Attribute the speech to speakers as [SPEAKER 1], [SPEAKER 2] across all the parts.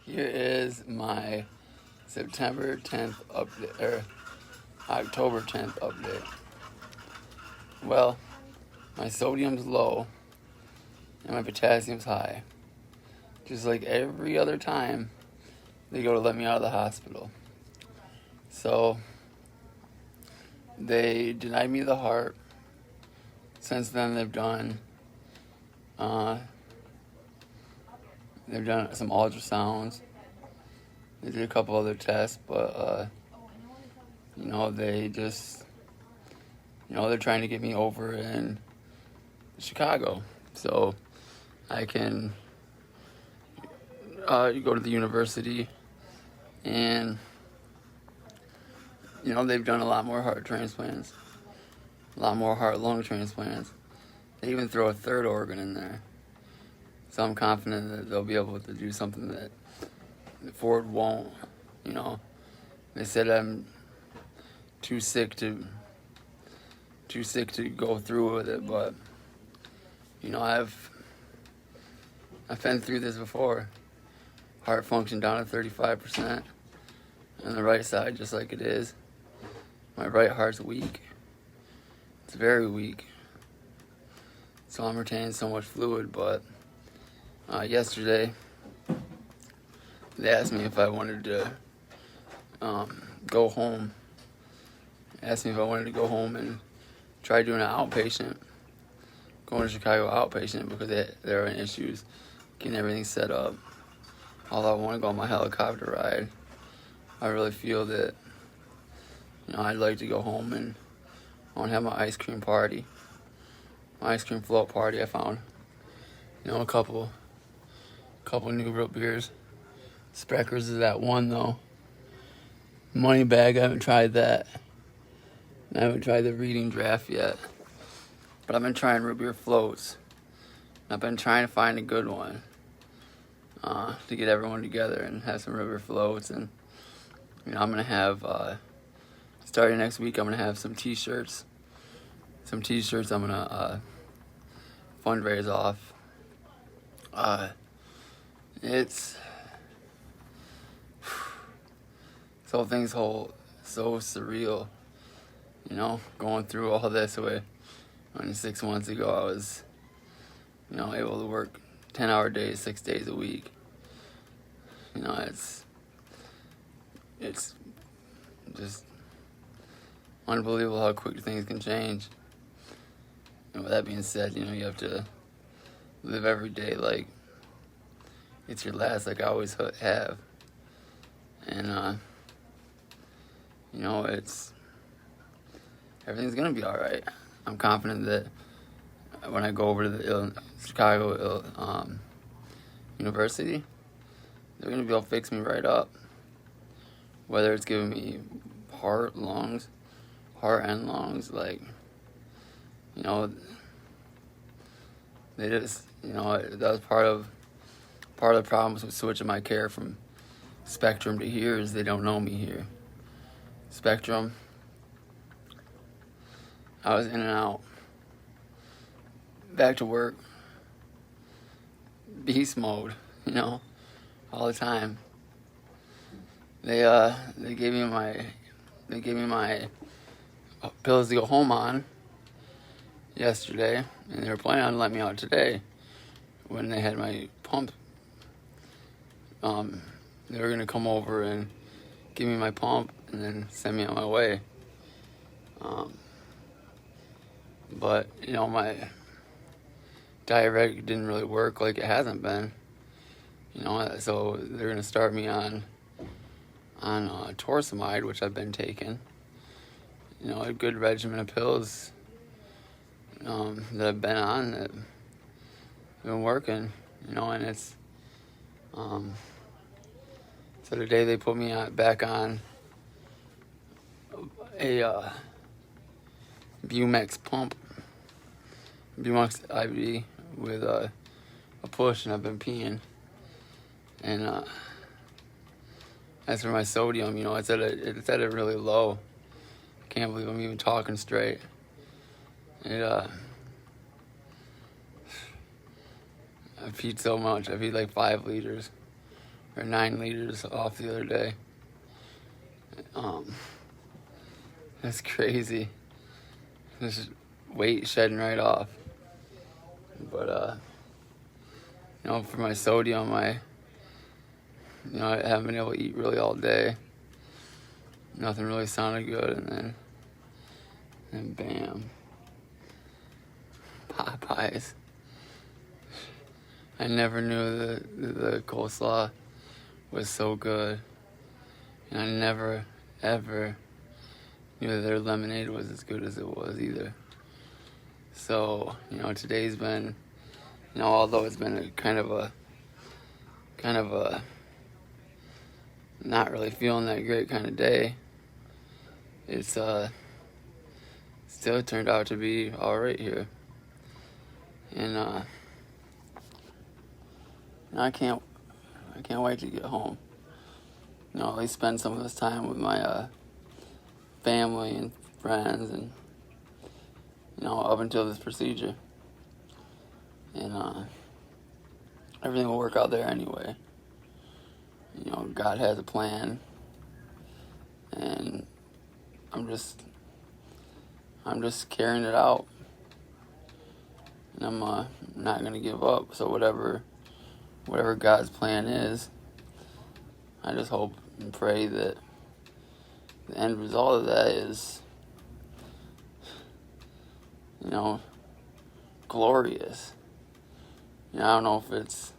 [SPEAKER 1] Here is my September 10th update, or October 10th update. Well, my sodium's low and my potassium's high. Just like every other time they go to let me out of the hospital. So they denied me the heart. Since then they've done some ultrasounds. They did a couple other tests, but they just they're trying to get me over in Chicago so I can go to the university, and they've done a lot more heart transplants, a lot more heart-lung transplants. They even throw a third organ in there. So I'm confident that they'll be able to do something that Ford won't. They said I'm too sick to go through with it, but I've been through this before. Heart function down to 35% on the right side, just like it is. My right heart's weak. It's very weak. So I'm retaining so much fluid, but yesterday they asked me if I wanted to go home. Asked me if I wanted to go home and try doing an outpatient, going to Chicago outpatient, because there are issues getting everything set up. Although I want to go on my helicopter ride, I really feel that I'd like to go home and I want to have my ice cream party, my ice cream float party. I found a couple new root beers. Sprecher's is that one though. Money Bag, I haven't tried that. I haven't tried the Reading Draft yet. But I've been trying root beer floats. I've been trying to find a good one to get everyone together and have some root beer floats. And I'm gonna have starting next week, I'm gonna have some t-shirts. I'm gonna fundraise off. It's this whole thing's so surreal, going through all this way. When 6 months ago I was, able to work 10-hour days, 6 days a week. It's just unbelievable how quick things can change. And with that being said, you have to live every day like it's your last, like I always have. And it's everything's gonna be all right. I'm confident that when I go over to the Chicago University, they're gonna be able to fix me right up. Whether it's giving me heart and lungs, like they just that was part of the problems with switching my care from Spectrum to here is they don't know me here. Spectrum, I was in and out, back to work, beast mode, all the time. They gave me my pills to go home on yesterday, and they were planning on letting me out today when they had my pump. They were gonna come over and give me my pump and then send me on my way. But my diuretic didn't really work like it hasn't been. So they're gonna start me on torsemide, which I've been taking. A good regimen of pills that I've been on that have been working. And it's so today they put me back on a Bumex pump, Bumex IV with a push, and I've been peeing. And as for my sodium, it's at a really low. I can't believe I'm even talking straight. I've peed so much. I peed like 5 liters or 9 liters off the other day. That's crazy. Just weight shedding right off. But for my sodium, I haven't been able to eat really all day. Nothing really sounded good, and then bam, Popeyes. I never knew the coleslaw was so good, and I never ever knew that their lemonade was as good as it was either. So today's been, although it's been a kind of a not really feeling that great kind of day, it's still turned out to be all right here, and I can't wait to get home. At least spend some of this time with my family and friends, and up until this procedure, and everything will work out there anyway. God has a plan, and I'm just carrying it out, and I'm not gonna give up. So whatever God's plan is, I just hope and pray that the end result of that is, glorious. I don't know if it's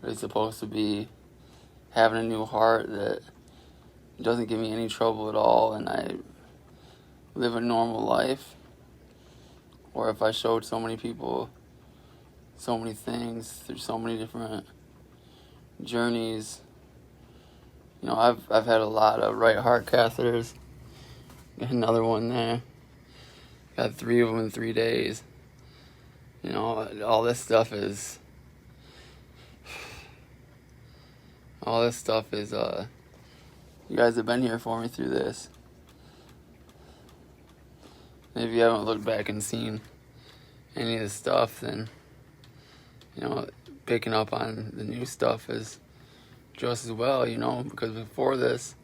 [SPEAKER 1] really supposed to be having a new heart that doesn't give me any trouble at all and I live a normal life, or if I showed so many people so many things through so many different journeys. I've had a lot of right heart catheters. Got another one there. Got 3 of them in 3 days. All this stuff is you guys have been here for me through this. If you haven't looked back and seen any of this stuff, then picking up on the new stuff is just as well, because before this,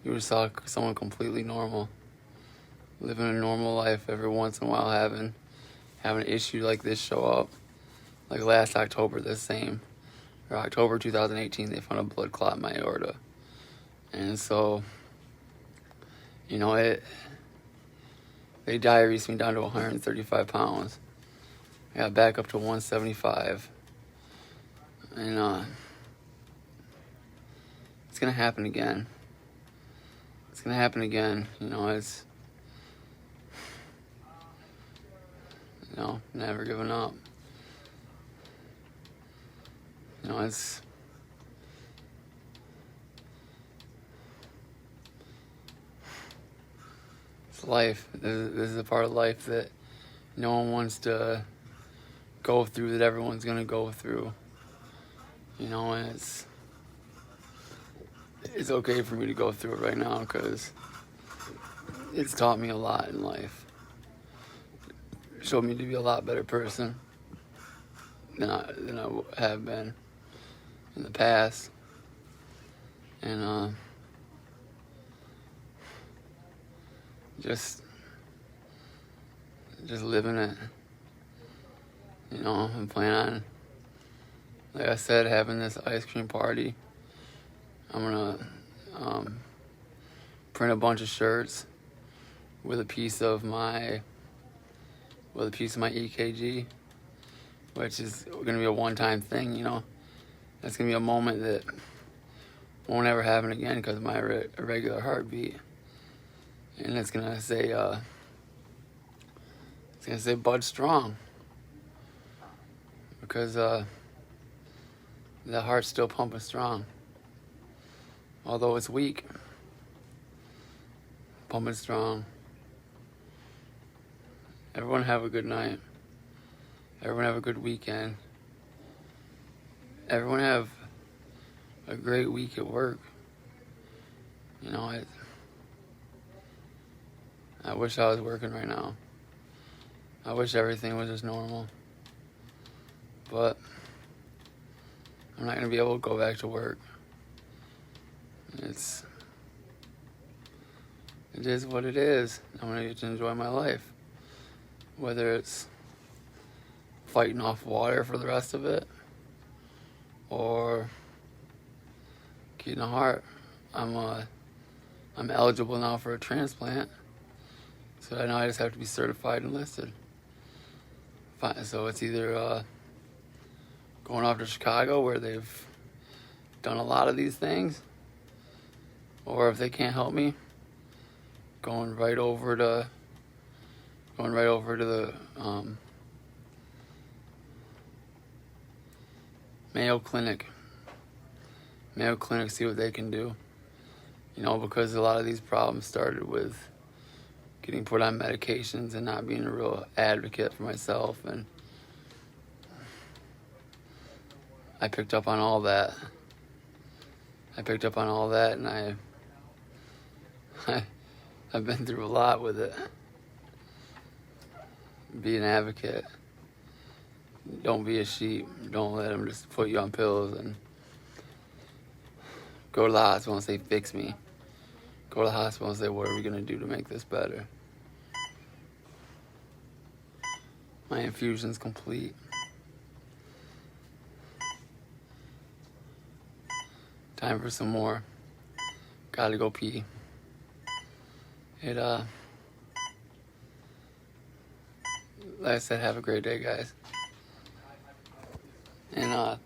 [SPEAKER 1] you just saw someone completely normal, living a normal life. Every once in a while having an issue like this show up. Like last October, October 2018, they found a blood clot in my aorta. And so, they diuresed me down to 135 pounds. I got back up to 175. And it's gonna happen again. It's never giving up. It's life. This is a part of life that no one wants to go through, that everyone's gonna go through. And it's okay for me to go through it right now, because it's taught me a lot in life. It showed me to be a lot better person than I have been in the past. And just living it. I'm planning on, like I said, having this ice cream party. I'm gonna print a bunch of shirts with a piece of my EKG, which is gonna be a one-time thing. That's gonna be a moment that won't ever happen again because of my irregular heartbeat. And it's gonna say Bud Strong, because the heart's still pumping strong, although it's weak. Pumping strong. Everyone have a good night. Everyone have a good weekend. Everyone have a great week at work. I wish I was working right now. I wish everything was just normal. But I'm not gonna be able to go back to work. It is what it is. I'm gonna get to enjoy my life. Whether it's fighting off water for the rest of it or getting a heart. I'm eligible now for a transplant. So now I just have to be certified and listed. Fine. So it's either going off to Chicago where they've done a lot of these things, or if they can't help me, going right over to the Mayo Clinic. See what they can do. You know, because a lot of these problems started with getting put on medications and not being a real advocate for myself, and I picked up on all that. And I've been through a lot with it. Be an advocate. Don't be a sheep. Don't let them just put you on pills and go to the hospital and say, fix me. Go to the hospital and say, what are we going to do to make this better? My infusion's complete. Time for some more. Gotta go pee. Like I said, have a great day, guys. And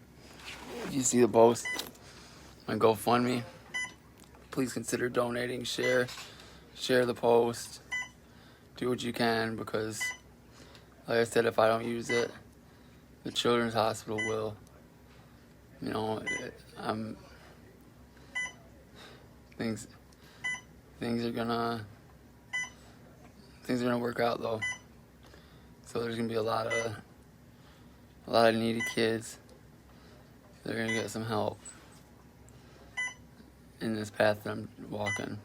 [SPEAKER 1] if you see the post, my GoFundMe, please consider donating. Share the post. Do what you can, because like I said, if I don't use it, the Children's Hospital will. You know, things are gonna work out though. So there's gonna be a lot of needy kids. They're gonna get some help in this path that I'm walking.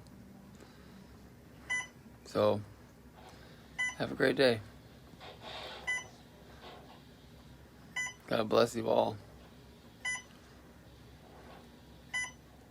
[SPEAKER 1] So have a great day. God bless you all.